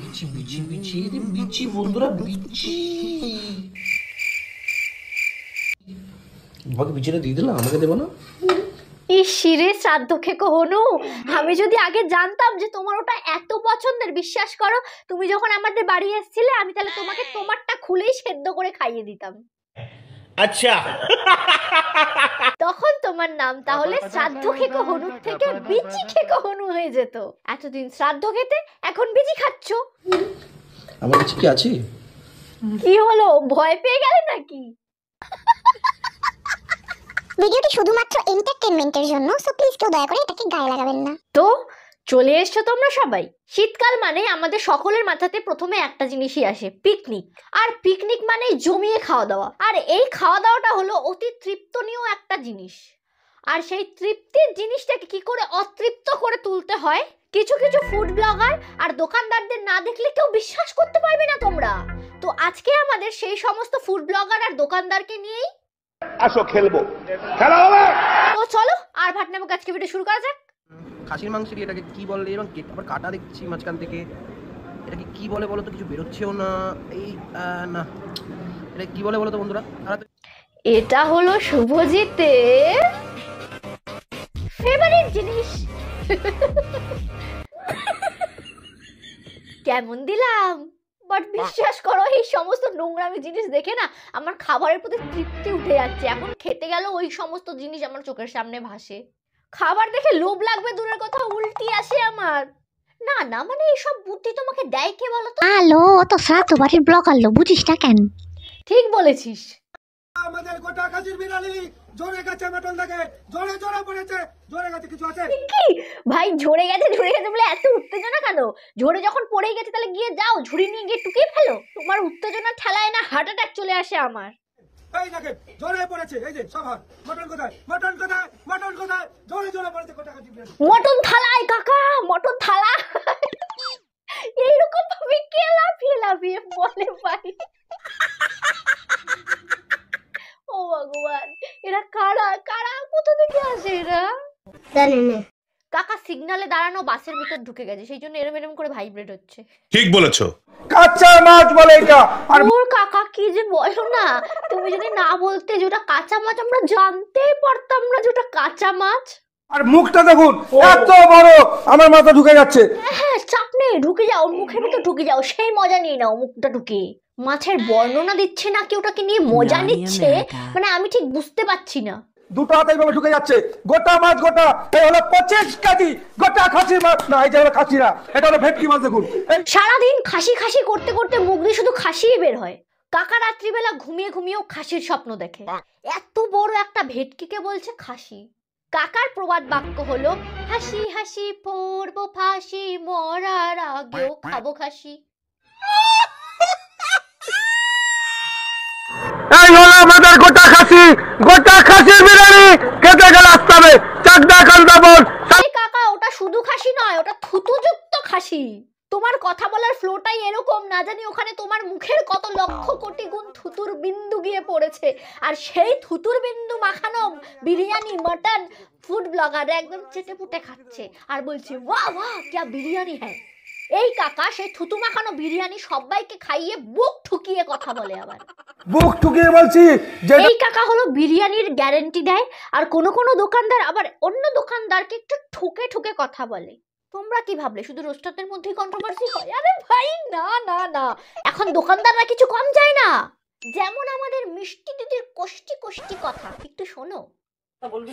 বিচি বিচি বিচি রে বিচি বন্ধুরা বিচি। বাবাকে বিচিটা দিয়ে দিলাম, আমাকে দেবো না? ইসিরে শ্রাদ্ধ খেকো হনু, আমি যদি আগে জানতাম যে তোমার ওটা এত পছন্দের, বিশ্বাস করো তুমি যখন আমাদের বাড়ি এসেছিলে আমি তাহলে তোমাকে তোমারটা খুলেই সেদ্ধ করে খাইয়ে দিতাম। আচ্ছা, তখন তোমার নাম তাহলে শ্রাদ্ধ খেকো হনুর থেকে বিচি খেকো হনু হয়ে যেত। এতদিন শ্রাদ্ধ খেতে, এখন বিচি খাচ্ছ। আমার কাছে কি আছে? কি হলো, ভয় পেয়ে গেলে নাকি? ভিডিওটি শুধুমাত্র এন্টারটেইনমেন্টের জন্য, সো প্লিজ কেউ দয়া করে এটাকে গায়ে লাগাবেন না। তো চলে এসছো তোমরা সবাই। শীতকাল মানে আমাদের সকলের মাথাতে প্রথমে একটা জিনিসই আসে, পিকনিক। আর পিকনিক মানে জমিয়ে খাওয়া দাওয়া। আর এই খাওয়া দাওয়াটা হলো অতি তৃপ্তনীয় একটা জিনিস। আর সেই তৃপ্তির জিনিসটাকে কি করে অতৃপ্ত করে তুলতে হয়, কিছু কিছু ফুড ব্লগার আর দোকানদারদের না দেখলে কেউ বিশ্বাস করতে পারবে না তোমরা। তো আজকে আমাদের সেই সমস্ত ফুড ব্লগার আর দোকানদারকে নিয়েই আসো খেলবো, খেলা হবে। তো চলো আর ভাট নামক আজকে ভিডিও শুরু করা যাক। খাসির মাংসের এটাকে কি বলে, এবং আবার কাটা দেখছি মাঝখান থেকে, এটাকে কি বলে বলো তো? কিছু বেরোচ্ছেও না। এই না, এটা কি বলে বলো তো বন্ধুরা? এটা হলো শুভজিতের ফেভারিট জিনিস। কেমন দিলাম? বাট বিশ্বাস করো এই সমস্ত নোংরামি জিনিস দেখে না আমার খাবারের প্রতি তৃপ্তি উঠে যাচ্ছে। এখন খেতে গেল ওই সমস্ত জিনিস আমার চোখের সামনে ভাসে। খাবার দেখে লোভ লাগবে দূরের কথা, উল্টি আসে আমার। না না, মানে এইসব বুদ্ধি তোমাকে দেয় কে বলো তো? আলো অত শ্রাদ্ধ বাড়ির ব্লগ আনলো, বুঝিস না কেন? ঠিক বলেছিস। আমাদের গোটা কাজের বিড়ালি জোরে গেছে, মটন দেখে জোরে জোরে পড়েছে, জোরে গেছে। কিছু আছে কি ভাই, ঝরে গেছে বলে এত উত্তেজনা কেন? ঝরে যখন পড়েই গেছে তাহলে গিয়ে যাও ঝুড়ি নিয়ে গিয়ে টুকিয়ে ফেলো। তোমার উত্তেজনা ঠেলায় না হার্ট অ্যাটাক চলে আসে আমার। এই দেখেন জোরে পড়েছে, এই যে সব হাত। মটন কোথায়, মটন কোথায়, মটন কোথায়? জোরে জোরে পড়েছে গোটা কাজের বিড়ালি। মটন থালায় কাকা, মটন থালা। এইরকম ভাবে কে লাফিয়ে বলে ভাই? ও ভগবান, এরা কারা কারা, কোথা থেকে আসে এরা? জানি না। কাকা সিগনালে দাঁড়ানো বাসের ভিতর ঢুকে গেছে, সেই জন্য এরম করে ভাইব্রেট হচ্ছে। ঠিক বলেছো। কাঁচা মাছ বলে এটা। আর ওর কাকা কি যে বলো না, তুমি যদি না বলতে যে ওটা কাঁচা মাছ আমরা জানতেই পারতাম না যে ওটা কাঁচা মাছ। আর মুখটা দেখুন এত বড়, আমার মাথা ঢুকে যাচ্ছে। হ্যাঁ চাপ নেই, ঢুকে যাও মুখের ভিতর, ঢুকে যাও, সেই মজা নিয়ে নাও মুখটা ঢুকে। মাছের বর্ণনা দিচ্ছে না কি ওটাকে নিয়ে মজা নিচ্ছে, মানে আমি ঠিক বুঝতে পারছি না। দুটো হাতে এইভাবে ঢুকে যাচ্ছে, গোটা মাছ গোটা। এই হলো 25 কেজি গোটা খাসি মাছ। না, এই যে হলো খাসি না, এটা হলো ভেটকি মাছ। দেখুন সারাদিন খাসি খাসি করতে করতে মুখ দিয়ে শুধু খাসিই বের হয়। কাকা রাত্রিবেলা ঘুমিয়ে ঘুমিয়েও খাসির স্বপ্ন দেখে। এত বড় একটা ভেটকিকে বলছে খাসি। কাকার প্রবাদ বাক্য হলো, হাসি হাসি পড়বো ফাঁসি, মরার আগেও খাবো খাসি। এই হলো আমাদের গোটা খাসি, গোটা খাসির বিরিয়ানি। খেতে গেলে আসতে হবে চাকদা কান্দাবন। এই কাকা, ওটা শুধু খাসি নয়, ওটা থুতুযুক্ত খাসি। তোমার কথা বলার ফ্লোটাই এরকম, না জানি ওখানে তোমার মুখের কত লক্ষ কোটি গুণ থুতুর বিন্দু গিয়ে পড়েছে। আর সেই থুতুর বিন্দু মাখানো বিরিয়ানি মটন ফুড ব্লগার একদম চেটে পুটে খাচ্ছে আর বলছে বাহ বাহ क्या বিরিয়ানি হ্যাঁ। এই কাকা সেই থুতু মাখানো বিরিয়ানি সবাইকে খাইয়ে বুক ঠুকিয়ে কথা বলে আবার। বুক ঠুকিয়ে বলছি যে এই কাকা হলো বিরিয়ানির গ্যারান্টি দেয়, আর কোনো কোনো দোকানদার আবার অন্য দোকানদারকে একটু ঠুকে ঠুকে কথা বলে। তোমরা কি ভাবলে শুধু রোস্টারদের মধ্যেই কন্ট্রোভার্সি হয়? আরে ভাই না না না, এখন দোকানদাররা কিছু কম যায় না। যেমন আমাদের মিষ্টি দিদির কষ্টি কষ্টি কথা একটু শোনো।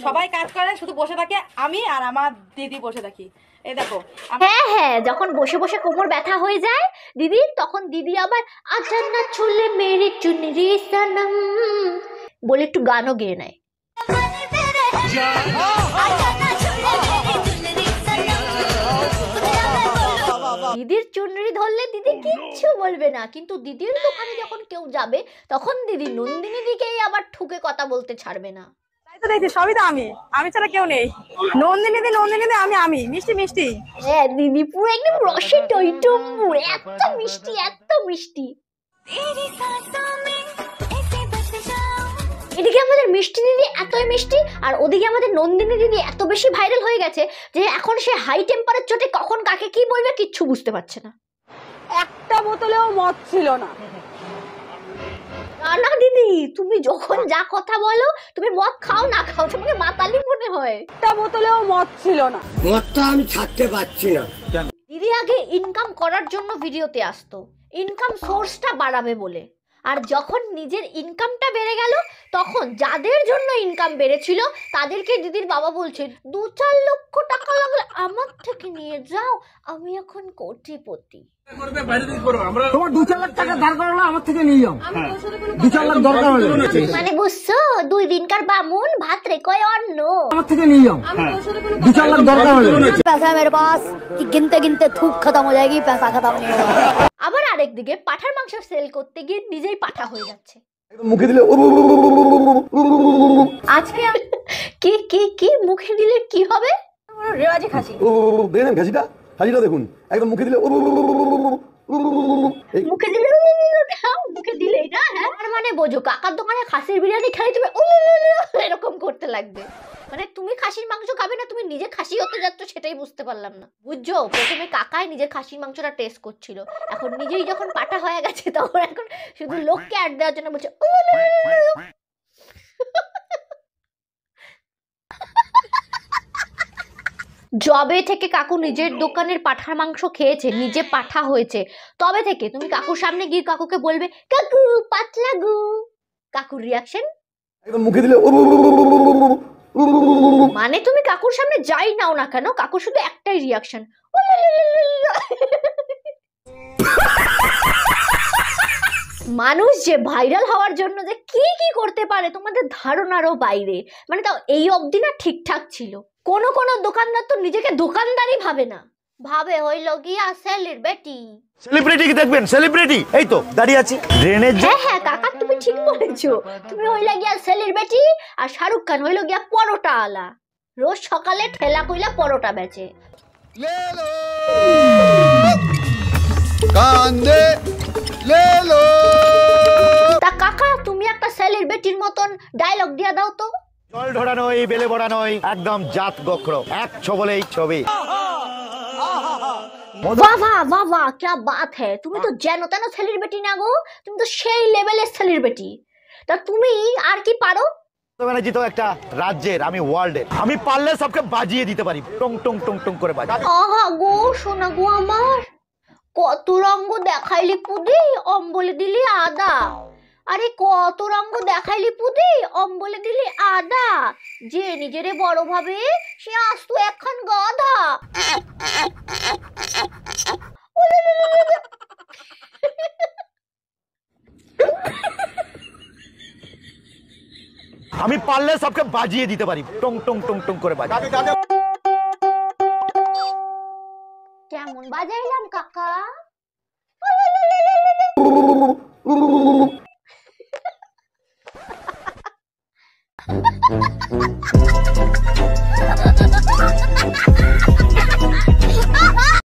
সবাই কাজ করে, শুধু বসে থাকে আমি আর আমার দিদি বসে থাকি। এই দেখো হ্যাঁ হ্যাঁ, যখন বসে বসে কোমর ব্যথা হয়ে যায় দিদির, তখন দিদি আবার আজানা চলে মেরে চুনরি সনম বলে একটু গানও গেয়ে নেয়। দিদির চুনরি ধরলে দিদি কিচ্ছু বলবে না, কিন্তু দিদির দোকানে যখন কেউ যাবে তখন দিদি নন্দিনী দিকেই আবার ঠুকে কথা বলতে ছাড়বে না। তাই তো দেখছি, সবই তো আমি ছাড়া কেউ নেই। নন্দিনী দি আমি মিষ্টি মিষ্টি। হ্যাঁ দিদি পুরো একদম রসে টইটুম্বুর, এত মিষ্টি এত মিষ্টি। এদিকে আমাদের মিষ্টি দিদি এতই মিষ্টি, আর ওদিকে আমাদের নন্দিনী দিদি এত বেশি ভাইরাল হয়ে গেছে যে এখন সে হাই টেম্পারের চোটে কখন কাকে কি বলবে কিচ্ছু বুঝতে পারছে না। এক একটা বোতলেও মদ ছিল না। না না দিদি, তুমি যখন যা কথা বলো, তুমি মদ খাও না খাও, তোমাকে মাতালি মনে হয়। একটা বোতলেও মদ ছিল না। দিদি আগে ইনকাম করার জন্য ভিডিওতে আসতো, ইনকাম সোর্সটা বাড়াবে বলে। আর যখন নিজের ইনকামটা বেড়ে গেল, তখন যাদের জন্য ইনকাম বেড়েছিল তাদেরকে দিদির বাবা বলছে 2-4 লক্ষ টাকা লাগলে আমার থেকে নিয়ে যাও, আমি এখন কোটিপতি। তোমার 2-4 লাখ টাকা ধার করালো আমার থেকে নিয়ে যাও, 2-4 লাখ দরকার হলে মানে বুঝছো, 2 দিনকার বামুন ভাত রে কয় অন্ন, আমার থেকে নিয়ে যাও, 2-4 লাখ দরকার হলে। पैसा है मेरे पास कि गिनते गिनते थूक खत्म हो जाएगी, पैसा खत्म नहीं होगा। আবার আরেকদিকে পাঠার মাংস সেল করতে গিয়ে নিজেই পাঠা হয়ে যাচ্ছে। মুখে দিলে আজকে কি কি কি মুখে দিলে কি হবে? রেওয়াজি খাসি। দেখেন খাসিটা দেখুন, একদম মুখে দিলে মুখে দিলে মুখে দিলেই না, হ্যাঁ আর মানে বোঝো কাকার দোকানে খাসির বিরিয়ানি খাই তুমি এরকম করতে লাগবে। মানে তুমি খাসির মাংস খাবে না, তুমি নিজে খাসি হতে যাচ্ছ, সেটাই বুঝতে পারলাম না। বুঝছো, প্রথমে কাকাই নিজের খাসির মাংসটা টেস্ট করছিল, এখন নিজেই যখন পাটা হয়ে গেছে তখন এখন শুধু লোককে অ্যাড দেওয়ার জন্য বলছে জবে থেকে কাকু নিজের দোকানের পাঠার মাংস খেয়েছে, নিজে পাঠা হয়েছে, তবে থেকে তুমি কাকুর সামনে গিয়ে কাকুকে বলবে কাকু পাতলা গু, কাকুর রিয়াকশন একদম মুখে দিলে মানে তুমি কাকুর সামনে যাই নাও না কেন, কাকুর শুধু একটাই রিয়াকশন। মানুষ যে ভাইরাল হওয়ার জন্য যে কি কি করতে পারে তোমাদের ধারণারও বাইরে। মানে তাও এই অবধি না ঠিকঠাক ছিল। কোন দোকানদার তো নিজেকে দোকানদারই ভাবে না, ভাবে হইল গিয়া সেলিব্রিটি। সেলিব্রিটি কি দেখবেন? সেলিব্রিটি এই তো দাঁড়িয়ে আছি ড্রেনের। হ্যাঁ হ্যাঁ কাকা, তুমি ঠিক বলেছো, তুমি হইলা গিয়া সেলিব্রিটি আর শাহরুখ খান হইল গিয়া পরোটা আলা, রোজ সকালে ঠেলা কইলা পরোটা বেচে। তা কাকা, তুমি একটা সেলিব্রিটির মতন ডায়লগ দিয়া দাও তো। জল ঢোড়া নই, বেলে বড়া নই, একদম জাত গোখর, এক ছবলেই ছবি। বাহ বাহ বাহ বাহ, क्या बात है, তুমি তো যেন তেন সেলিব্রিটি না গো, তুমি তো সেই লেভেলের সেলিব্রিটি। তা তুমি আর কি পারো? ব্যানার্জি তো একটা রাজ্যের, আমি ওয়ার্ল্ডের, আমি পারলে সবকে বাজিয়ে দিতে পারি, টং টং টং টং করে বাজি। আহা গো সোনা গো আমার, কত রঙ্গ দেখাইলি পুদি অম্বলে দিলি আদা। আরে কত রঙ্গ দেখাইলি পুদি অম্বলে দিলি আদা, যে নিজেরে বড় ভাবে সে আসতো একখান গাধা। আমি পারলে সবকে বাজিয়ে দিতে পারি, টং টং টং টং করে বাজি। কেমন বাজাইলাম কাকা?